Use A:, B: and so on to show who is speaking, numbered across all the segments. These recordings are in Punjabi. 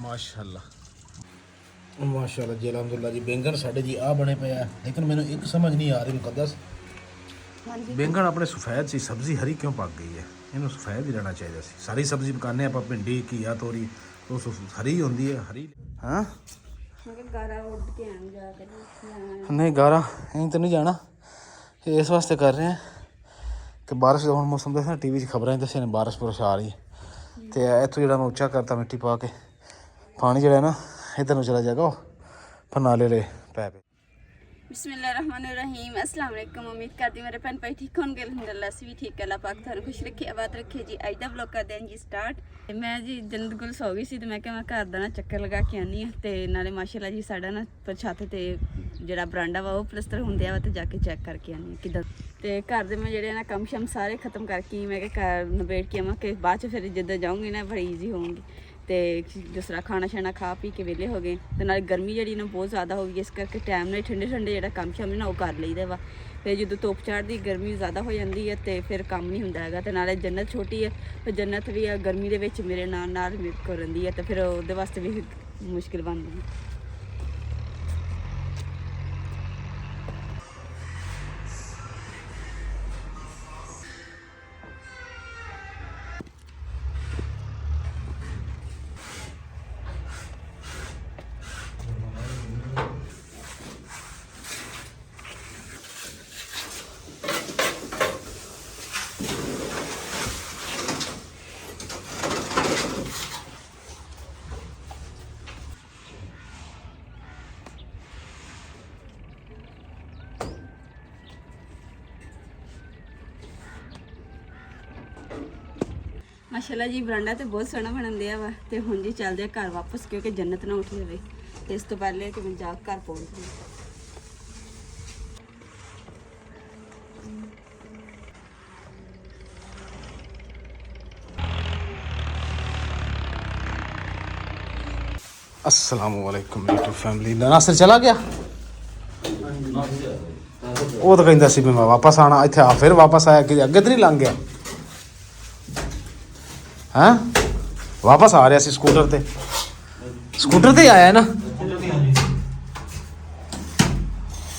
A: माशाल्लाह माशाल्लाह जी अलहमदुलिल्लाह जी। बैंगन साढ़े जी आ बने पे है, लेकिन मैंने एक समझ नहीं आ रही मुकद्दस, बैंगन अपने सफ़ैद सी सब्जी हरी क्यों पक गई है? इन्हों सफ़ैद ही रहना चाहिए सी। सारी सब्जी पकाने आप भिंडी घीया तोरी तो हरी होंगी है हरी। हाँ नहीं गारा इं तो नहीं जाना, इस वास्ते कर रहे हैं कि बारिश का हम मौसम दस टी वी खबर दस ने बारिश बुरिश आ रही है, तो इतों जो मैं उच्चा करता मिट्टी पा के पानी जो ना इधर में चला जाएगा फिर नाले ले पैप।
B: बिस्मिल्लाहिर्रहमानिर्रहीम अस्सलाम वालेकुम। उम्मीद करती मेरे भैन भाई ठीक होंगे, अल्हम्दुलिल्लाह असीं भी ठीक। अल्लाह पाक थानू खुश रखे आबाद रखे जी। अज दा व्लॉग करदे हैं जी स्टार्ट। मैं जी जन्नत गुल सो गई सी ते मैं क्या मैं घर दा ना चक्कर लगा के आनी है, ते नाले माशाल्लाह जी साडा ना पर छत ते जेड़ा बरांडा वा वो प्लस्तर हुंदे आ, ते जाके चेक करके आनी है किदां। ते घर दे मैं जेड़े ना कम शम सारे खत्म करके मैं क्या घर नबेड़ के आवां कि बाद च फिर जिद्दां जाऊँगी ना बड़ी ईजी होऊंगी। तो जिस तरह खाना शाना खा पी के वेले हो गए, तो नाले गर्मी जी ना बहुत ज़्यादा हो गई, इस करके टाइम नहीं ठंडे ठंडे जो कम शम ना वो कर लीदा वा। फिर जो धुप चढ़ती गर्मी ज़्यादा हो जाती है तो फिर काम नहीं होंदा हैगा। तो नाले जन्नत छोटी है, तो जन्नत भी गर्मी के विच मेरे नाल मेरे रहिंदी है, तो फिर उहदे वास्ते भी मुश्किल बनदी है। माशाल्लाह जी बरांडा तो बहुत सोहना बनन दिया वा। तो हुण जी चलदे घर वापस, क्योंकि जन्नत ना उठ जाए। तो इस तो पहले कि मैं जा घर पहुँच गई।
A: अस्सलाम वालेकुम यूट्यूब फैमिली। नासिर चला गया, वो तो कहता सी मैं वापस आना, इत्थे आ फिर वापस आया कि अगे तो नहीं लंघ गया हैं? वापस आ रहा सी स्कूटर ते, स्कूटर ते आया ना।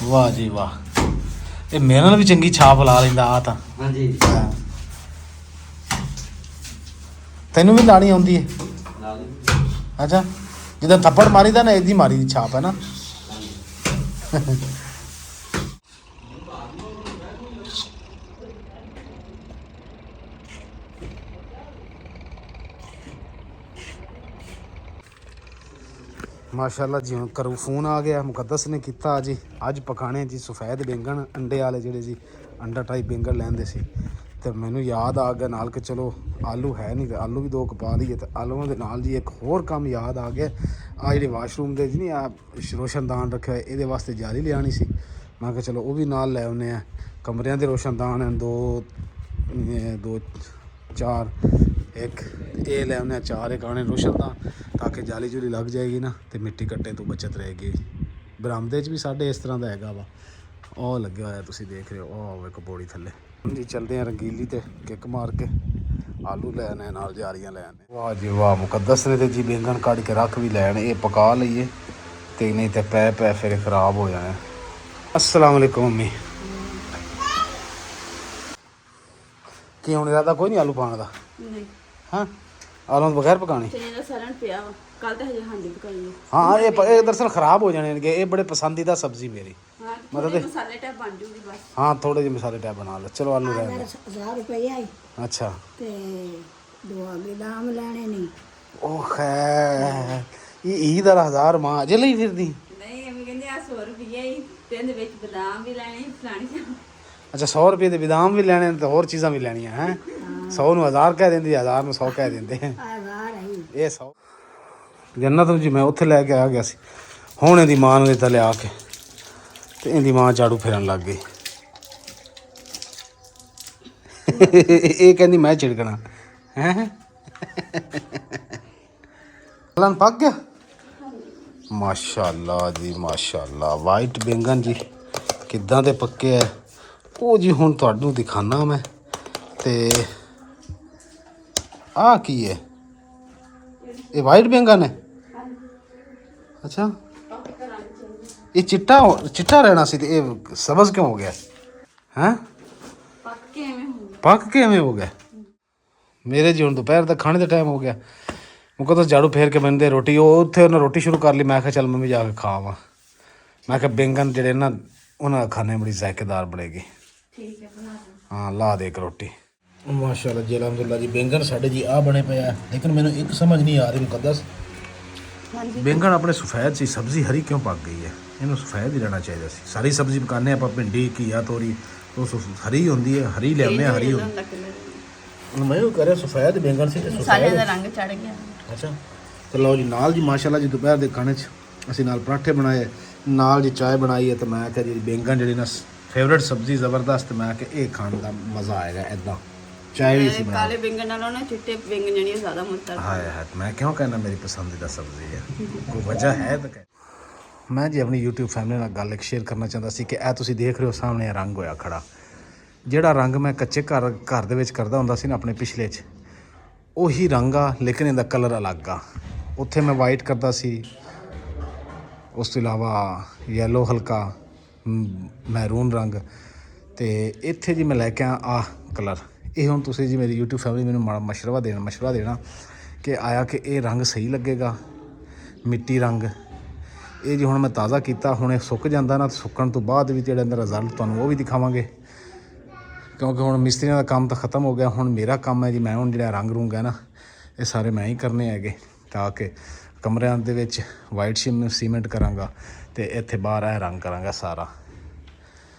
A: वाह जी वाह, ये मेरे नाल भी चंगी छाप ला लेंदा आ तां। हां जी तैनू भी लानी आउंदी है? अच्छा जिद्दां थप्पड़ मारी दा ना इदी मारी दी छाप है ना। माशाल्लाह जी हूँ घरों फोन आ गया, मुकद्दस ने किया जी अज पकाने जी सफ़ैद बैंगन अंडे वाले जोड़े जी अंडा टाइप बैंगन लैंदे सी। तो मैनू याद आ गया नाल कि चलो आलू है नहीं, तो आलू भी दो पा लीए। तो आलूओं के नाल जी एक होर काम याद आ गया, आ जे वाशरूम के जी नहीं आ रोशनदान रखे हुए, ये वास्ते जाली लियानी सी। मैं चलो वो भी नाल लै आने, कमरियां के रोशनदान हैं दो चार, एक ये लै आने चार, एक आने रोशनदान, ताकि जाली जूली लग जाएगी ना तो मिट्टी कट्टे तो बचत रहेगी। बरामदे भी साढ़े इस तरह का हैगा वा, ਉਹ ਲੱਗਿਆ ਹੋਇਆ ਤੁਸੀਂ ਦੇਖ ਰਹੇ ਹੋ, ਉਹ ਵੇਖੋ ਪੌੜੀ ਥੱਲੇ ਜੀ। ਚੱਲਦੇ ਆ ਰੰਗੀਲੀ ਤੇ ਕਿੱਕ ਮਾਰ ਕੇ ਆਲੂ ਲੈ ਆਨੇ ਨਾਲ ਜਾਰੀਆਂ ਲੈ ਆਨੇ। ਵਾਹ ਜੀ ਵਾਹ, ਮੁਕੱਦਸ ਨੇ ਤੇ ਜੀ ਬੈਂਗਣ ਕੱਢ ਕੇ ਰੱਖ ਵੀ ਲੈਣ, ਇਹ ਪਕਾ ਲਈਏ ਤੇ ਨਹੀਂ ਤੇ ਪੈ ਫਿਰ ਖਰਾਬ ਹੋ ਜਾਣਾ। अस्सलाम वालेकुम मम्मी। ਕੀ ਹੁਣ ਇਰਾਦਾ ਕੋਈ ਨਹੀਂ ਆਲੂ ਪਾਉਣ ਦਾ?
B: नहीं
A: ਹਾਂ ਆਲੂ ਤੋਂ ਬਗੈਰ ਪਕਾਣੇ?
B: चने का सरन पिया वा, कल तो हजे हांडी पकाई है।
A: हाँ ये दरअसल खराब हो जाने लगे, ये बड़े पसंदीदा सब्जी मेरी।
B: हाँ
A: मतलब
B: मसाले टाइप बन जूगी बस।
A: हाँ थोड़े ਜਿਹੇ मसाले टाइप बना लो। चलो आलू रह गए।
C: 1000 रुपया आई
A: अच्छा
C: ते दो बादाम लेने नहीं।
A: ओ खैर ये ईद वाला 1000 मां अजे ਲਈ ਫਿਰਦੀ?
B: नहीं अम्मी कहंदे आ 100 रुपया ही ते इहदे विच बादाम भी लैणे फलानी।
A: अच्छा 100 रुपये ਦੇ ਬਦਾਮ ਵੀ ਲੈਣੇ ਤੇ ਹੋਰ ਚੀਜ਼ਾਂ ਵੀ ਲੈਣੀਆਂ ਹੈ। 100 ਨੂੰ 1000 ਕਹਿ ਦਿੰਦੀ, 1000 ਨੂੰ 100 ਕਹਿ ਦਿੰਦੇ।
C: 1000 आई
A: ਇਹ 100 ਜੰਨਤ ਜੀ ਮੈਂ ਉੱਥੇ ਲੈ ਕੇ ਆ ਗਿਆ ਸੀ, ਹੁਣ ਇਹਦੀ ਮਾਂ ਨੂੰ ਇੱਥੇ ਲਿਆ ਕੇ ਤੇ ਇਹਦੀ ਮਾਂ ਝਾੜੂ ਫੇਰਨ ਲੱਗ ਗਈ। ਇਹ ਕਹਿੰਦੀ ਮੈਂ ਝਿੜਕਣਾ ਹੈ। लन पक गया माशाल्लाह जी माशाल्लाह। वाइट बैंगन जी किद्दां दे पक्के है ਉਹ जी हुण तुहानू दिखाना मैं। ते आ की है ये वाइट बैंगन है? ਅੱਛਾ ਇਹ ਚਿੱਟਾ ਰਹਿਣਾ ਸੀ ਤੇ ਇਹ ਸਬਜ਼ ਕਿਉਂ ਹੋ ਗਿਆ ਹੈ? ਪੱਕ ਕੇ ਐਵੇਂ ਹੋ ਗਿਆ। ਮੇਰੇ ਜੀ ਹੁਣ ਦੁਪਹਿਰ ਦਾ ਖਾਣੇ ਦਾ ਟਾਈਮ ਹੋ ਗਿਆ। ਮੈਂ ਕਦੋਂ ਝਾੜੂ ਫੇਰ ਕੇ ਬੰਦੇ ਰੋਟੀ, ਉਹ ਉੱਥੇ ਉਹਨੇ ਰੋਟੀ ਸ਼ੁਰੂ ਕਰ ਲਈ। ਮੈਂ ਕਿਹਾ ਚੱਲ ਮੰਮੀ ਜਾ ਕੇ ਖਾਵਾਂ। ਮੈਂ ਕਿਹਾ ਬੈਂਗਣ ਜਿਹੜੇ ਨਾ ਉਹਨਾਂ ਦਾ ਖਾਣੇ ਬੜੀ ਜ਼ਾਇਕੇਦਾਰ ਬਣੇਗੀ।
B: ਠੀਕ ਹੈ ਬਣਾ ਦੋ।
A: ਹਾਂ ਲਾ ਦੇ ਇੱਕ ਰੋਟੀ। ਮਾਸ਼ਾਅੱਲਾ ਜੀ ਅਲਹਮਦੁਲਿਲਾ ਜੀ ਬੈਂਗਣ ਸਾਡੇ ਜੀ ਆ ਬਣੇ ਪਏ ਆ। ਲੇਕਿਨ ਮੈਨੂੰ ਇੱਕ ਸਮਝ ਨਹੀਂ ਆ ਰਹੀ ਮੁਕੱਦਸ, ਬੈਂਗਣ ਆਪਣੇ ਸਫੈਦ ਸੀ, ਸਬਜ਼ੀ ਹਰੀ ਕਿਉਂ ਪੱਕ ਗਈ ਹੈ? ਇਹਨੂੰ ਸਫੈਦ ਹੀ ਰਹਿਣਾ ਚਾਹੀਦਾ ਸੀ। ਸਾਰੀ ਸਬਜ਼ੀ ਪਕਾਉਂਦੇ ਆਪਾਂ, ਭਿੰਡੀ ਘੀਆ ਤੋਰੀ ਉਹ ਹਰੀ ਹੁੰਦੀ ਹੈ, ਹਰੀ ਲਿਆਉਂਦੇ ਹਾਂ, ਹਰੀ ਹੁੰਦੀ। ਮੈਂ ਉਹ ਕਰਿਆ ਸਫੈਦ ਬੈਂਗਣ ਸੀ ਤੇ
B: ਮਸਾਲਿਆਂ ਦਾ ਰੰਗ ਚੜ ਗਿਆ।
A: ਅੱਛਾ ਤੇ ਲਓ ਜੀ ਨਾਲ ਜੀ ਮਾਸ਼ਾਅੱਲਾ ਜੀ ਦੁਪਹਿਰ ਦੇ ਖਾਣੇ 'ਚ ਅਸੀਂ ਨਾਲ ਪਰਾਠੇ ਬਣਾਏ, ਨਾਲ ਜੀ ਚਾਹ ਬਣਾਈ ਹੈ। ਤੇ ਮੈਂ ਕਿਹਾ ਜੀ ਬੈਂਗਣ ਜਿਹੜੀ ਨਾ ਫੇਵਰੇਟ ਸਬਜ਼ੀ ਜ਼ਬਰਦਸਤ, ਮੈਂ ਕਿ ਇਹ ਖਾਣ ਦਾ ਮਜ਼ਾ ਆਏਗਾ। ਇੱਦਾਂ ਚਾਹ ਵੀ ਸੀ
B: ਕਾਲੇ ਬੈਂਗਣ ਨਾਲੋਂ ਨਾ ਚਿੱਟੇ ਬੈਂਗਣ ਜਿਹੜੀ ਜ਼ਿਆਦਾ ਮੁੱਤਰ।
A: ਹਾਏ ਹਾਏ ਮੈਂ ਕਿਉਂ ਕਹਿਣਾ ਮੇਰੀ ਪਸੰਦੀਦਾ ਸਬਜ਼ੀ ਹੈ, ਕੋਈ ਵਜ੍ਹਾ ਹੈ ਤਾਂ ਕਹਿ। ਮੈਂ ਜੀ ਆਪਣੀ YouTube ਫੈਮਿਲੀ ਨਾਲ ਗੱਲ ਇੱਕ ਸ਼ੇਅਰ ਕਰਨਾ ਚਾਹੁੰਦਾ ਸੀ ਕਿ ਇਹ ਤੁਸੀਂ ਦੇਖ ਰਹੇ ਹੋ ਸਾਹਮਣੇ ਇਹ ਰੰਗ ਹੋਇਆ ਖੜਾ, ਜਿਹੜਾ ਰੰਗ ਮੈਂ ਕੱਚੇ ਘਰ ਦੇ ਵਿੱਚ ਕਰਦਾ ਹੁੰਦਾ ਸੀ ਨਾ ਆਪਣੇ ਪਿਛਲੇ 'ਚ, ਉਹੀ ਰੰਗ ਆ ਲੇਕਿਨ ਇਹਦਾ ਕਲਰ ਅਲੱਗ ਆ। ਉੱਥੇ ਮੈਂ ਵਾਈਟ ਕਰਦਾ ਸੀ, ਉਸ ਤੋਂ ਇਲਾਵਾ ਯੈਲੋ ਹਲਕਾ ਮੈਰੂਨ ਰੰਗ, ਤੇ ਇੱਥੇ ਜੀ ਮੈਂ ਲੈ ਕੇ ਆ ਕਲਰ। ਇਹ ਹੁਣ ਤੁਸੀਂ ਜੀ ਮੇਰੀ YouTube ਫੈਮਿਲੀ ਮੈਨੂੰ ਮਸ਼ਵਰਾ ਦੇਣਾ ਕਿ ਆਇਆ ਕਿ ਇਹ ਰੰਗ ਸਹੀ ਲੱਗੇਗਾ, ਮਿੱਟੀ ਰੰਗ। ਇਹ ਜੀ ਹੁਣ ਮੈਂ ਤਾਜ਼ਾ ਕੀਤਾ, ਹੁਣ ਇਹ ਸੁੱਕ ਜਾਂਦਾ ਨਾ, ਸੁੱਕਣ ਤੋਂ ਬਾਅਦ ਵੀ ਜਿਹੜਾ ਇਹਦਾ ਰਿਜ਼ਲਟ ਤੁਹਾਨੂੰ ਉਹ ਵੀ ਦਿਖਾਵਾਂਗੇ, ਕਿਉਂਕਿ ਹੁਣ ਮਿਸਤਰੀਆਂ ਦਾ ਕੰਮ ਤਾਂ ਖ਼ਤਮ ਹੋ ਗਿਆ। ਹੁਣ ਮੇਰਾ ਕੰਮ ਹੈ ਜੀ, ਮੈਂ ਹੁਣ ਜਿਹੜਾ ਰੰਗ ਰੂੰਗ ਹੈ ਨਾ ਇਹ ਸਾਰੇ ਮੈਂ ਹੀ ਕਰਨੇ ਹੈਗੇ, ਤਾਂ ਕਿ ਕਮਰਿਆਂ ਦੇ ਵਿੱਚ ਵਾਈਟ ਸੀਮੈਂਟ ਕਰਾਂਗਾ ਤੇ ਇੱਥੇ ਬਾਹਰ ਇਹ ਰੰਗ ਕਰਾਂਗਾ ਸਾਰਾ।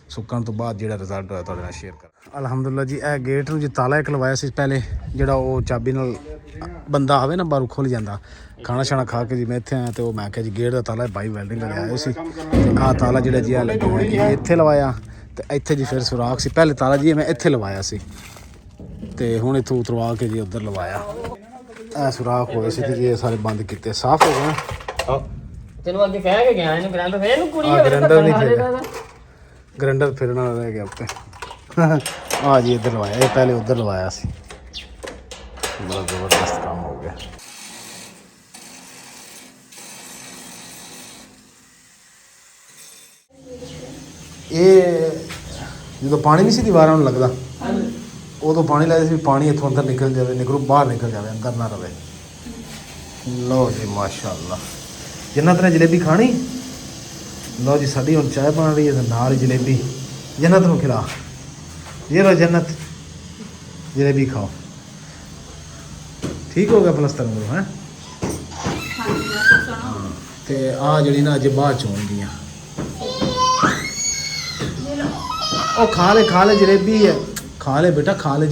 A: ਸੁੱਕਣ ਤੋਂ ਬਾਅਦ ਜਿਹੜਾ ਰਿਜ਼ਲਟ ਹੋਇਆ ਤੁਹਾਡੇ ਨਾਲ ਸ਼ੇਅਰ ਕਰਾਂ। ਅਲਹਮਦੁਲਿਲਾ ਜੀ ਇਹ ਗੇਟ ਨੂੰ ਜੀ ਤਾਲਾ ਇੱਕ ਲਵਾਇਆ ਸੀ ਪਹਿਲੇ, ਜਿਹੜਾ ਉਹ ਚਾਬੀ ਨਾਲ ਬੰਦਾ ਆਵੇ ਨਾ ਬਾਹਰੋਂ ਖੁੱਲ੍ਹ ਜਾਂਦਾ। ਖਾਣਾ ਛਾਣਾ ਖਾ ਕੇ ਜੀ ਮੈਂ ਇੱਥੇ ਆਇਆ ਤੇ ਉਹ ਮੈਂ ਕਿਹਾ ਜੀ ਗੇਟ ਦਾ ਤਾਲਾ ਬਾਈ ਵੈਲਡਿੰਗ ਵਾਲੇ ਆਏ ਸੀ, ਆਹ ਤਾਲਾ ਜਿਹੜਾ ਜੀ ਆ ਲੱਗਿਆ ਜੀ ਇੱਥੇ ਲਵਾਇਆ। ਤੇ ਇੱਥੇ ਜੀ ਫਿਰ ਸੁਰਾਖ ਸੀ, ਪਹਿਲੇ ਤਾਲਾ ਜੀ ਮੈਂ ਇੱਥੇ ਲਵਾਇਆ ਸੀ ਤੇ ਹੁਣ ਇੱਥੋਂ ਉਤਰਵਾ ਕੇ ਜੀ ਉੱਧਰ ਲਵਾਇਆ। ਇਹ ਸੁਰਾਖ ਹੋਏ ਸੀ ਤੇ ਜੀ ਇਹ ਸਾਰੇ ਬੰਦ ਕੀਤੇ, ਸਾਫ਼ ਹੋ ਗਏ ਨਾ।
D: ਤੈਨੂੰ ਅੱਗੇ ਕਹਿ ਕੇ ਗਿਆ ਇਹਨੂੰ ਗ੍ਰੈਂਡਰ ਫੇਰ ਇਹਨੂੰ ਕੁੜੀ
A: ਗ੍ਰੈਂਡਰ ਨਹੀਂ ਫਿਰਿਆ, ਗ੍ਰੈਂਡਰ ਫਿਰਨਾ ਰਹਿ ਗਿਆ ਉੱਤੇ। ਆ ਜੀ ਇੱਧਰ ਲਵਾਇਆ, ਇਹ ਪਹਿਲੇ ਉੱਧਰ ਲਵਾਇਆ ਸੀ। ਬੜਾ ਜ਼ਬਰਦਸਤ ਕੰਮ ਹੋ ਗਿਆ। ਇਹ ਜਦੋਂ ਪਾਣੀ ਨਹੀਂ ਸੀ ਦੀਵਾਰਾਂ ਨੂੰ ਲੱਗਦਾ, ਉਦੋਂ ਪਾਣੀ ਲੱਗਦਾ ਸੀ ਪਾਣੀ ਇੱਥੋਂ ਅੰਦਰ ਨਿਕਲ ਜਾਵੇ, ਨਿਕਲੂ ਬਾਹਰ ਨਿਕਲ ਜਾਵੇ, ਅੰਦਰ ਨਾ ਰਵੇ। ਲਓ ਜੀ ਮਾਸ਼ਾਅੱਲਾ ਜੰਨਤ ਨੇ ਜਲੇਬੀ ਖਾਣੀ। ਲਓ ਜੀ ਸਾਡੀ ਹੁਣ ਚਾਹ ਬਣ ਰਹੀ ਹੈ ਤੇ ਨਾਲ ਹੀ ਜਲੇਬੀ। ਜੰਨਤ ਨੂੰ ਖਿਲਾ, ਇਹ ਲੋ ਜੰਨਤ ਜਲੇਬੀ ਖਾਓ। ਠੀਕ ਹੋ ਗਿਆ ਪਲਸਤਰ ਨੂੰ ਹੈ। ਤੇ ਆਹ ਜਿਹੜੀ ਨਾ ਅਜੇ ਬਾਅਦ ਚ ਹੋਣਗੀਆਂ। ਉਹ ਖਾ ਲੈ ਜਲੇਬੀ ਹੈ, ਖਾ ਲੈ ਬੇਟਾ, ਖਾ ਲੈ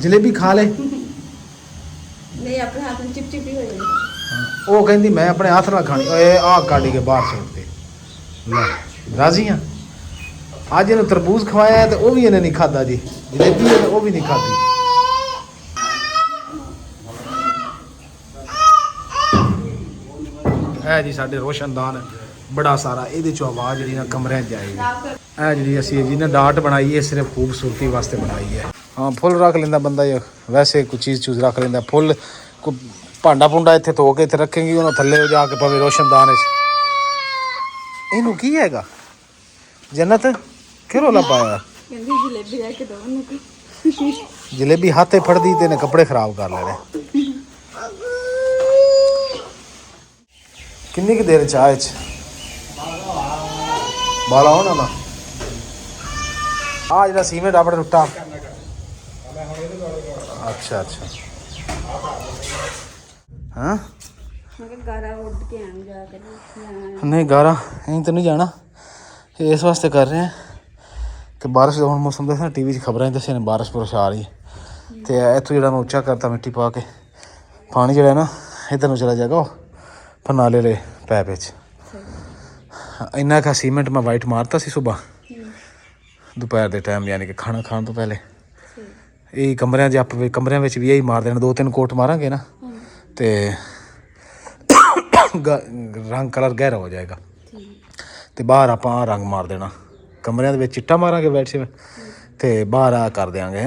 A: ਜਲੇਬੀ ਖਾ ਲੈ।
B: ਨਹੀਂ ਆਪਣੇ ਹੱਥ ਨੂੰ ਚਿਪਚਿਪੀ ਹੋ ਜਾਂਦੀ।
A: ਉਹ ਕਹਿੰਦੀ ਮੈਂ ਆਪਣੇ ਹੱਥ ਨਾਲ ਖਾਣੀ। ਓਏ ਆਹ ਕੱਢ ਕੇ ਬਾਹਰ ਸੁੱਟਦੇ। ਲੈ ਰਾਜ਼ੀ ਆ। ਅੱਜ ਇਹਨੂੰ ਤਰਬੂਜ਼ ਖਵਾਇਆ ਤੇ ਉਹ ਵੀ ਇਹਨੇ ਨਹੀਂ ਖਾਧਾ ਜੀ, ਜਲੇਬੀ ਹੈ ਉਹ ਵੀ ਨਹੀਂ ਖਾਧੀ। ਇਹ ਜੀ ਸਾਡੇ ਰੋਸ਼ਨਦਾਨ ਬੜਾ ਸਾਰਾ, ਇਹਦੇ ਚੋਂ ਆਵਾਜ਼ ਜਿਹੜੀ ਨਾ ਕਮਰਿਆਂ 'ਚ ਜਾਏਗੀ। ਇਹ ਜਿਹੜੀ ਅਸੀਂ ਜੀ ਨਾ ਡਾਟ ਬਣਾਈ ਹੈ ਸਿਰਫ ਖੂਬਸੂਰਤੀ ਵਾਸਤੇ ਬਣਾਈ ਹੈ। ਹਾਂ ਫੁੱਲ ਰੱਖ ਲੈਂਦਾ ਬੰਦਾ, ਵੈਸੇ ਕੋਈ ਚੀਜ਼ ਰੱਖ ਲੈਂਦਾ ਫੁੱਲ। ਕੋਈ ਭਾਂਡਾ ਭੁੰਡਾ ਇੱਥੇ ਧੋ ਕੇ ਇੱਥੇ ਰੱਖੇਗੀ, ਉਹਨਾਂ ਥੱਲੇ ਜਾ ਕੇ ਪਵੇ ਰੋਸ਼ਨਦਾਨ 'ਚ। ਇਹਨੂੰ ਕੀ ਹੈਗਾ ਜੰਨਤ, ਕਿਉਂ ਰੌਲਾ ਪਾਇਆ?
B: ਕਹਿੰਦੀ ਜਲੇਬੀ ਲੈ ਕੇ ਦੋ ਉਹਨੂੰ।
A: ਜਲੇਬੀ ਹੱਥੇ ਫੜਦੀ ਤੇ ਨੇ ਕੱਪੜੇ ਖਰਾਬ ਕਰ ਲੈਣੇ। ਕਿੰਨੀ ਕੁ ਦੇਰ ਚਾਹ 'ਚ ਬਾਲਾ ਹੋਣਾ ਨਾ। ਆ ਜਿਹੜਾ ਸੀਮੈਂਟ ਆਪਣੇ ਟੁੱਟਾ। ਅੱਛਾ ਹਾਂ
B: ਮੈਂ ਕਿਹਾ ਗਾਰਾ ਉੱਡ ਕੇ ਆਂ ਜਾ ਕੇ।
A: ਨਹੀਂ ਗਾਰਾ ਅਸੀਂ ਤਾਂ ਨਹੀਂ ਜਾਣਾ, ਇਸ ਵਾਸਤੇ ਕਰ ਰਹੇ ਹਾਂ ਕਿ ਬਾਰਿਸ਼ ਦਾ ਹੁਣ ਮੌਸਮ ਦੱਸਿਆ TV 'ਚ ਖਬਰਾਂ ਦੱਸਿਆ ਨੇ ਬਾਰਿਸ਼ ਬੁਰਿਸ਼ ਆ ਰਹੀ ਹੈ। ਤੇ ਇੱਥੋਂ ਜਿਹੜਾ ਮੈਂ ਉੱਚਾ ਕਰਤਾ ਮਿੱਟੀ ਪਾ ਕੇ, ਪਾਣੀ ਜਿਹੜਾ ਨਾ ਇੱਧਰ ਨੂੰ ਚਲਾ ਜਾਏਗਾ ਉਹ ਫਨਾਲੇ ਵਾਲੇ ਪੈਪ ਵਿੱਚ। ਇੰਨਾ ਕੁ ਸੀਮੈਂਟ ਮੈਂ ਵਾਈਟ ਮਾਰਤਾ ਸੀ ਸੁਬਾਹ ਦੁਪਹਿਰ ਦੇ ਟਾਈਮ, ਯਾਨੀ ਕਿ ਖਾਣਾ ਖਾਣ ਤੋਂ ਪਹਿਲੇ। ਇਹ ਕਮਰਿਆਂ 'ਚ ਆਪਾਂ ਕਮਰਿਆਂ ਵਿੱਚ ਵੀ ਇਹੀ ਮਾਰ ਦੇਣਾ, 2-3 ਕੋਟ ਮਾਰਾਂਗੇ ਨਾ ਤੇ ਰੰਗ ਕਲਰ ਗਹਿਰਾ ਹੋ ਜਾਏਗਾ। ਤੇ ਬਾਹਰ ਆਪਾਂ ਆਹ ਰੰਗ ਮਾਰ ਦੇਣਾ, ਕਮਰਿਆਂ ਦੇ ਵਿੱਚ ਚਿੱਟਾ ਮਾਰਾਂਗੇ ਬੈਡ ਸ਼ੀਟ ਤੇ ਬਾਹਰ ਆ ਕਰ ਦਿਆਂਗੇ।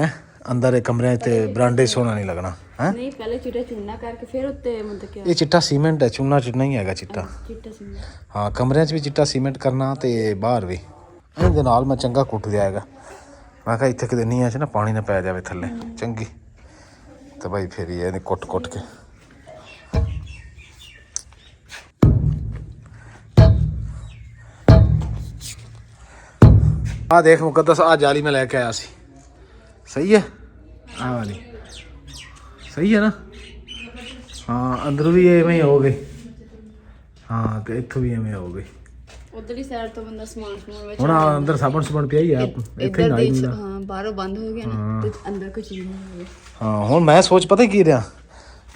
A: ਅੰਦਰ ਇਹ ਕਮਰਿਆਂ 'ਚ ਤੇ ਬਰਾਂਡੇ ਸੋਹਣਾ ਨਹੀਂ ਲੱਗਣਾ ਹੈ
B: ਨਹੀਂ ਪਹਿਲੇ ਚਿੱਟਾ ਚੂਨਾ ਕਰਕੇ ਫਿਰ ਉੱਤੇ ਮਤਲਬ ਕਿ
A: ਇਹ ਚਿੱਟਾ ਸੀਮੈਂਟ ਹੈ, ਚੂਨਾ ਚਿੱਟਾ ਹੀ ਹੈਗਾ ਚਿੱਟਾ।
B: ਚਿੱਟਾ ਸੀ।
A: ਹਾਂ ਕਮਰਿਆਂ 'ਚ ਵੀ ਚਿੱਟਾ ਸੀਮੈਂਟ ਕਰਨਾ ਤੇ ਬਾਹਰ ਵੀ। ਇਹਦੇ ਨਾਲ ਮੈਂ ਚੰਗਾ ਕੁੱਟ ਦਿਆ ਹੈਗਾ। ਮੈਂ ਕਿਹਾ ਇੱਥੇ ਕਿਤੇ ਨੀਹਾਂ 'ਚ ਨਾ ਪਾਣੀ ਨਾ ਪੈ ਜਾਵੇ ਥੱਲੇ ਚੰਗੀ, ਤੇ ਭਾਈ ਫਿਰ ਇਹਨੇ ਕੁੱਟ ਕੇ ਆ ਦੇਖ ਮੁਕੱਦਸ, ਆ ਜਾਲੀ ਮੈਂ ਲੈ ਕੇ ਆਇਆ ਸੀ। ਸਹੀ ਹੈ ਆ ਵਾਲੀ, ਸਹੀ ਹੈ ਨਾ? ਹਾਂ ਅੰਦਰ ਵੀ ਐਵੇਂ ਹੀ ਹੋ ਗਏ। ਹਾਂ ਤੇ ਇੱਥੋਂ ਵੀ ਐਵੇਂ ਹੋ ਗਏ।
B: ਉਧਰਲੀ ਸਾਈਡ ਤੋਂ ਬੰਦਾ ਸਮਾਨ ਵਿੱਚ
A: ਹੁਣ ਅੰਦਰ ਸਾਬਣ ਸੁਬਣ ਪਿਆ ਹੀ ਆ ਇੱਥੇ ਨਾ ਹੀ।
B: ਹਾਂ ਬਾਹਰੋਂ ਬੰਦ ਹੋ ਗਿਆ ਨਾ ਤੇ ਅੰਦਰ ਕੋਈ ਚੀਜ਼ ਨਹੀਂ ਹੋਵੇ।
A: ਹਾਂ ਹੁਣ ਮੈਂ ਸੋਚ ਪਤਾ ਕੀ ਰਿਹਾ,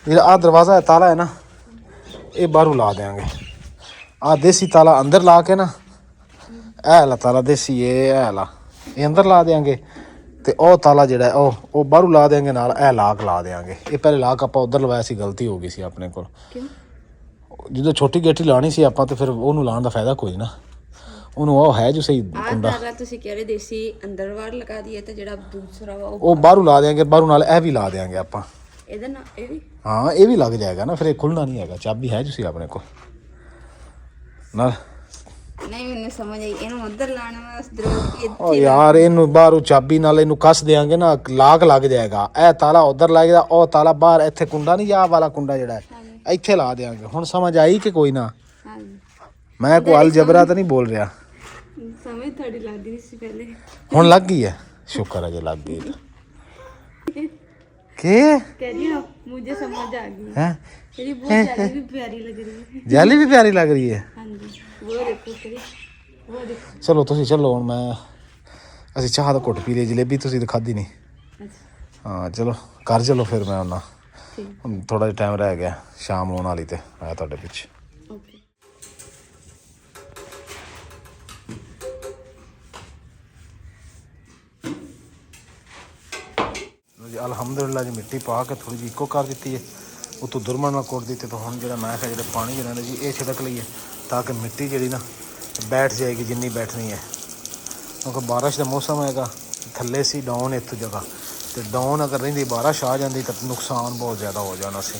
A: ਜਿਹੜਾ ਆ ਦਰਵਾਜ਼ਾ ਤਾਲਾ ਹੈ ਨਾ, ਇਹ ਬਾਹਰੋਂ ਲਾ ਦੇਾਂਗੇ। ਆ ਦੇਸੀ ਤਾਲਾ ਅੰਦਰ ਲਾ ਕੇ ਨਾ, ਇਹ ਵਾਲਾ ਤਾਲਾ ਦੇਸੀ ਇਹ ਵਾਲਾ ਇਹ ਅੰਦਰ ਲਾ ਦੇਾਂਗੇ, ਤੇ ਉਹ ਤਾਲਾ ਜਿਹੜਾ ਉਹ ਬਾਹਰੋਂ ਲਾ ਦੇਾਂਗੇ, ਨਾਲ ਇਹ ਲਾਕ ਲਾ ਦੇਾਂਗੇ। ਇਹ ਪਹਿਲੇ ਲਾਕ ਆਪਾਂ ਉਧਰ ਲਵਾਇਆ ਸੀ, ਗਲਤੀ ਹੋ ਗਈ ਸੀ ਆਪਣੇ ਕੋਲ।
B: ਕਿਉਂ?
A: ਜਦੋਂ ਛੋਟੀ ਗੇਟੀ ਲਾਣੀ ਸੀ ਆਪਾਂ, ਤੇ ਫਿਰ ਉਹਨੂੰ ਲਾਉਣ ਦਾ ਫਾਇਦਾ ਕੋਈ ਨਾ। ਉਹਨੂੰ ਉਹ ਹੈ ਜੋ ਸਹੀ ਕੁੰਡਾ,
B: ਤਾਲਾ ਤੁਸੀਂ ਕਹਿ ਰਹੇ ਦੇਸੀ ਅੰਦਰ ਬਾਹਰ ਲਗਾ ਦਈਏ, ਤੇ ਜਿਹੜਾ ਦੂਸਰਾ ਵਾ
A: ਉਹ ਬਾਹਰੋਂ ਲਾ ਦੇਾਂਗੇ। ਬਾਹਰੋਂ ਨਾਲ ਇਹ ਵੀ ਲਾ ਦੇਾਂਗੇ ਆਪਾਂ।
B: ਇਹਦੇ ਨਾਲ ਇਹ ਵੀ
A: ਹਾਂ ਇਹ ਵੀ ਲੱਗ ਜਾਏਗਾ ਨਾ, ਫਿਰ ਇਹ ਖੁੱਲਣਾ ਨਹੀਂ ਹੈਗਾ। ਚਾਬੀ ਹੈ ਜੋ ਸੀ ਆਪਣੇ ਕੋਲ ਨਾਲ।
B: ਨਹੀਂ ਮੈਨੂੰ ਸਮਝ ਆਈ, ਇਹਨੂੰ ਅੰਦਰ ਲਾਣਾ ਵਾ ਉਸ ਦਰਵਾਜ਼ੇ
A: ਓ ਯਾਰ ਇਹਨੂੰ ਬਾਹਰੋਂ ਚਾਬੀ ਨਾਲ ਇਹਨੂੰ ਕੱਸ ਦੇਾਂਗੇ ਨਾ, ਲਾਕ ਲੱਗ ਜਾਏਗਾ। ਇਹ ਤਾਲਾ ਉਧਰ ਲੱਗਦਾ, ਉਹ ਤਾਲਾ ਬਾਹਰ। ਇੱਥੇ ਕੁੰਡਾ ਨਹੀਂ, ਆਹ ਵਾਲਾ ਕੁੰਡਾ ਜਿਹੜਾ ਹੈ ਇੱਥੇ ਲਾ ਦੇਾਂਗੇ। ਹੁਣ ਸਮਝ ਆਈ ਕਿ ਕੋਈ ਨਾ?
B: ਹਾਂਜੀ
A: ਮੈਂ ਕੋਈ ਅਲਜਬਰਾ ਤਾਂ ਨਹੀਂ ਬੋਲ ਰਿਹਾ।
B: ਸਮਝ ਤੁਹਾਡੀ ਲੱਗਦੀ ਨਹੀਂ ਸੀ ਪਹਿਲੇ।
A: ਹੁਣ ਲੱਗ ਗਈ ਹੈ, ਸ਼ੁਕਰ ਹੈ ਜੇ ਲੱਗ ਗਈ। ਕੀ
B: कह रही हो मुझे समझ आ गई
A: है?
B: तेरी बहुत जाली भी प्यारी लग रही है।
A: जाली भी प्यारी लग रही है।
B: हाँ जी वो देखो तेरी वो देखो।
A: ਚਲੋ ਤੁਸੀਂ ਚੱਲੋ, ਹੁਣ ਮੈਂ ਅਸੀਂ ਚਾਹ ਦਾ ਘੁੱਟ ਪੀ ਲਈ, ਜਲੇਬੀ ਤੁਸੀਂ ਤਾਂ ਖਾਧੀ ਨਹੀਂ।
B: अच्छा
A: ਹਾਂ ਚਲੋ ਘਰ ਚਲੋ ਫਿਰ ਮੈਂ ਆਉਣਾ।
B: ठीक
A: ਹੁਣ ਥੋੜਾ ਜਿਹਾ ਟਾਈਮ ਰਹਿ ਗਿਆ, ਸ਼ਾਮ ਹੋਣ ਵਾਲੀ ਤੇ ਆਇਆ ਤੁਹਾਡੇ ਪਿੱਛੇ।
B: ओके।
A: ਜੀ ਅਲਹਮਦੁਲਿਲਾ ਜੀ ਮਿੱਟੀ ਪਾ ਕੇ ਥੋੜੀ ਜਿਹੀ ਇੱਕੋ ਕਰ ਦਿੱਤੀ ਹੈ, ਉਤੋਂ ਦੁਰਮਣ ਨਾਲ ਕੋਟ ਦਿੱਤੇ। ਤਾਂ ਹੁਣ ਜਿਹੜਾ ਮੈਂ ਕਿਹਾ ਜਿਹੜਾ ਪਾਣੀ ਜਿਹੜਾ ਜੀ ਇਹ ਛਿੜਕ ਲਈਏ, ਤਾਂ ਕਿ ਮਿੱਟੀ ਜਿਹੜੀ ਨਾ ਬੈਠ ਜਾਏਗੀ ਜਿੰਨੀ ਬੈਠਣੀ ਹੈ। ਕਿਉਂਕਿ ਬਾਰਿਸ਼ ਦਾ ਮੌਸਮ ਹੈਗਾ, ਥੱਲੇ ਸੀ ਡਾਊਨ ਇੱਥੋਂ ਜਗ੍ਹਾ, ਤੇ ਡਾਊਨ ਅਗਰ ਰਹਿੰਦੀ ਬਾਰਿਸ਼ ਆ ਜਾਂਦੀ ਤਾਂ ਨੁਕਸਾਨ ਬਹੁਤ ਜ਼ਿਆਦਾ ਹੋ ਜਾਣਾ ਸੀ।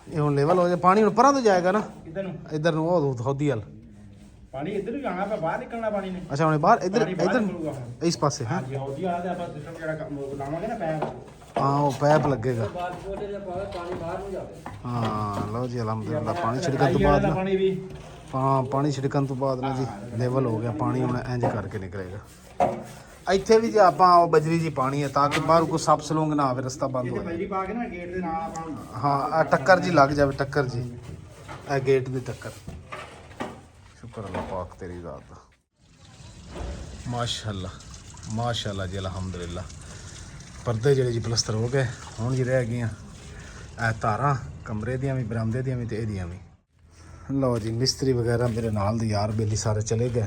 A: ਇਹ ਹੁਣ ਲੈਵਲ ਹੋ ਜਾ, ਪਾਣੀ ਹੁਣ ਪਰਾਂ ਤੋਂ ਜਾਏਗਾ ਨਾ ਇੱਧਰ ਨੂੰ, ਉਹ ਹੌਦੀ ਵੱਲ
E: ਪਾਣੀ ਇੱਧਰ ਹੀ ਜਾਣਾ, ਆਪਾਂ ਬਾਹਰ ਨਿਕਲਣਾ ਪਾਣੀ ਨੇ।
A: ਅੱਛਾ ਹੁਣ ਬਾਹਰ ਇੱਧਰ
E: ਪਾਣੀ ਬਾਹਰ
A: ਇੱਧਰ
E: ਨਿਕਲੂਗਾ ਹੁਣ।
A: ਇਸ ਪਾਸੇ ਹਾਂ।
E: ਹਾਂਜੀ ਹੌਦੀ ਵਾਲਾ ਤੇ ਆਪਾਂ ਸਿਸਟਮ ਜਿਹੜਾ ਲਾਵਾਂਗੇ ਨਾ ਪੈਪ,
A: ਹਾਂ ਉਹ ਪੈਪ ਲੱਗੇਗਾ।
D: ਪਾਣੀ ਬਾਹਰ ਨੂੰ ਜਾਵੇ।
A: ਹਾਂ ਲਓ ਜੀ ਅਲਹਮਦੁਲਿਲਾ ਪਾਣੀ ਛਿੜਕਣ ਤੋਂ
E: ਟਾਈ
A: ਬਾਅਦ
E: ਵਾਲਾ
A: ਨਾ,
E: ਪਾਣੀ ਵੀ
A: ਹਾਂ ਪਾਣੀ ਛਿੜਕਣ ਤੋਂ ਬਾਅਦ ਨਾ ਜੀ ਲੈਵਲ ਹੋ ਗਿਆ ਪਾਣੀ। ਹੁਣ ਇੰਜ ਕਰਕੇ ਨਿਕਲੇਗਾ। ਇੱਥੇ ਵੀ ਜੇ ਆਪਾਂ ਉਹ ਬਜਰੀ ਜੀ ਪਾਣੀ ਹੈ, ਤਾਂ ਕਿ ਬਾਹਰ ਕੋਈ ਸੱਪ ਸਲੂੰਗ ਨਾ ਆਵੇ, ਰਸਤਾ ਬੰਦ ਹੋ ਜਾਵੇ।
E: ਬਜਰੀ ਪਾ ਕੇ ਨਾ ਗੇਟ ਦੇ ਨਾਲ ਆਪਾਂ
A: ਹਾਂ ਆ ਟੱਕਰ ਜੀ ਲੱਗ ਜਾਵੇ, ਟੱਕਰ ਜੀ ਇਹ ਗੇਟ ਦੀ ਟੱਕਰ। ਸ਼ੁਕਰ ਅੱਲਾਹ ਪਾਕ ਤੇਰੀ ਜ਼ਾਤ ਦਾ। ਮਾਸ਼ਾਅੱਲਾ ਮਾਸ਼ਾਅੱਲਾ ਜੀ ਅਲਹਮਦੁਲਿਲਾ। ਪਰਦੇ ਜਿਹੜੇ ਜੀ ਪਲਸਤਰ ਹੋ ਗਏ, ਹੁਣ ਜੀ ਰਹਿ ਗਈਆਂ ਇਹ ਤਾਰਾਂ ਕਮਰੇ ਦੀਆਂ ਵੀ, ਬਰਾਮਦੇ ਦੀਆਂ ਵੀ ਤੇ ਇਹਦੀਆਂ ਵੀ। ਲਓ ਜੀ ਮਿਸਤਰੀ ਵਗੈਰਾ ਮੇਰੇ ਨਾਲ ਦੇ ਯਾਰ ਬੇਲੀ ਸਾਰੇ ਚਲੇ ਗਏ,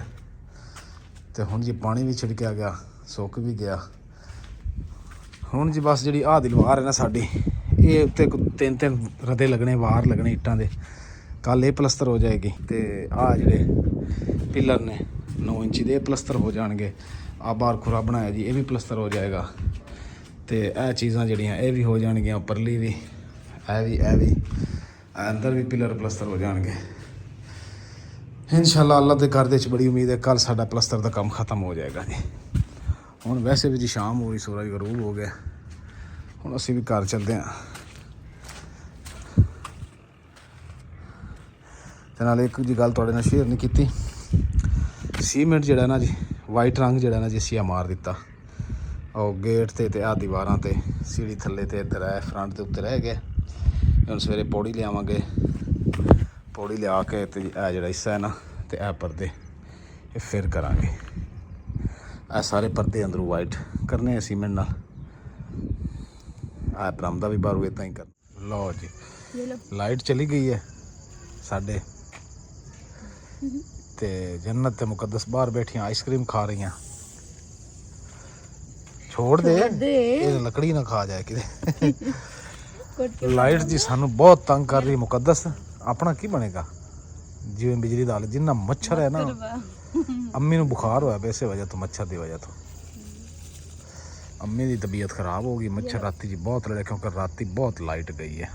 A: ਤੇ ਹੁਣ ਜੀ ਪਾਣੀ ਵੀ ਛਿੜਕਿਆ ਗਿਆ, ਸੁੱਕ ਵੀ ਗਿਆ। ਹੁਣ ਜੀ ਬਸ ਜਿਹੜੀ ਆਹ ਦੀਵਾਰ ਹੈ ਨਾ ਸਾਡੀ, ਇਹ ਉੱਤੇ 3-3 ਰਦੇ ਲੱਗਣੇ, ਵਾਰ ਲੱਗਣੇ ਇੱਟਾਂ ਦੇ। ਕੱਲ ਇਹ ਪਲਸਤਰ ਹੋ ਜਾਏਗੀ, ਤੇ ਆਹ ਜਿਹੜੇ ਪਿਲਰ ਨੇ 9 ਇੰਚੀ ਦੇ ਪਲਸਤਰ ਹੋ ਜਾਣਗੇ। ਆਹ ਬਾਹਰ ਖੁਰਾ ਬਣਾਇਆ ਜੀ, ਇਹ ਵੀ ਪਲਸਤਰ ਹੋ ਜਾਏਗਾ। ਤੇ ਇਹ ਚੀਜ਼ਾਂ ਜਿਹੜੀਆਂ ਇਹ ਵੀ ਹੋ ਜਾਣਗੀਆਂ, ਉੱਪਰਲੀ ਵੀ, ਇਹ ਵੀ ਅੰਦਰ ਵੀ ਪਿਲਰ ਪਲਸਤਰ ਹੋ ਜਾਣਗੇ ਇਨਸ਼ਾਅੱਲਾ। ਅੱਲਾ ਦੇ ਘਰ ਦੇ ਵਿੱਚ ਬੜੀ ਉਮੀਦ ਹੈ ਕੱਲ ਸਾਡਾ ਪਲਸਤਰ ਦਾ ਕੰਮ ਖਤਮ ਹੋ ਜਾਏਗਾ ਜੀ। ਹੁਣ ਵੈਸੇ ਵੀ ਜੀ ਸ਼ਾਮ ਹੋ ਗਈ, ਸੂਰਜ ਗਰੂਬ ਹੋ ਗਿਆ, ਹੁਣ ਅਸੀਂ ਵੀ ਘਰ ਚੱਲਦੇ ਹਾਂ। ਤੇ ਨਾਲ ਇੱਕ ਜੀ ਗੱਲ ਤੁਹਾਡੇ ਨਾਲ ਸ਼ੇਅਰ ਨਹੀਂ ਕੀਤੀ, ਸੀਮੈਂਟ ਜਿਹੜਾ ਨਾ ਜੀ ਵਾਈਟ ਰੰਗ ਜਿਹੜਾ ਨਾ ਜੀ ਅਸੀਂ ਮਾਰ ਦਿੱਤਾ ਉਹ ਗੇਟ ਤੇ ਆਹ ਦੀਵਾਰਾਂ ਤੇ, ਸੀੜੀ ਥੱਲੇ ਤੇ ਇੱਧਰ ਹੈ ਫਰੰਟ ਦੇ ਉੱਤੇ ਰਹਿ ਗਿਆ। ਹੁਣ ਸਵੇਰੇ ਪੌੜੀ ਲਿਆਵਾਂਗੇ, ਪੌੜੀ ਲਿਆ ਕੇ ਤੇ ਇਹ ਜਿਹੜਾ ਹਿੱਸਾ ਹੈ ਨਾ ਤੇ ਇਹ ਪਰਦੇ ਇਹ ਫਿਰ ਕਰਾਂਗੇ। ਇਹ ਸਾਰੇ ਪਰਦੇ ਅੰਦਰੋਂ ਵਾਈਟ ਕਰਨੇ ਆ ਸੀਮੈਂਟ ਨਾਲ। ਆਹ ਬਰਾਮਦਾ ਵੀ ਬਾਹਰੋਂ ਇੱਦਾਂ ਹੀ ਕਰ। ਲਓ ਜੀ ਲਾਈਟ ਚਲੀ ਗਈ ਹੈ ਸਾਡੇ, ਤੇ ਜੰਨਤ ਤੇ ਮੁਕੱਦਸ ਬਾਹਰ ਬੈਠੀਆਂ ਆਈਸਕ੍ਰੀਮ ਖਾ ਰਹੀਆਂ। ਛੋੜ ਦੇ ਇਹ ਲੱਕੜੀ ਨਾ ਖਾ ਜਾਏ ਕਿਤੇ। ਲਾਈਟ ਜੀ ਸਾਨੂੰ ਬਹੁਤ ਤੰਗ ਕਰ ਰਹੀ ਮੁਕੱਦਸ। ਆਪਣਾ ਕੀ ਬਣੇਗਾ ਜਿਵੇਂ ਬਿਜਲੀ ਦਾ ਹਾਲ ਜਿੰਨਾ ਮੱਛਰ ਹੈ ਨਾ। ਅੰਮੀ ਨੂੰ ਬੁਖਾਰ ਹੋਇਆ ਪਿਆ ਇਸੇ ਵਜ੍ਹਾ ਤੋਂ, ਮੱਛਰ ਦੀ ਵਜ੍ਹਾ ਤੋਂ। ਅੰਮੀ ਦੀ ਤਬੀਅਤ ਖਰਾਬ ਹੋ ਗਈ, ਮੱਛਰ ਰਾਤੀ ਜੀ ਬਹੁਤ ਲੜੇ ਕਿਉਂਕਿ ਰਾਤੀ ਬਹੁਤ ਲਾਈਟ ਗਈ ਹੈ।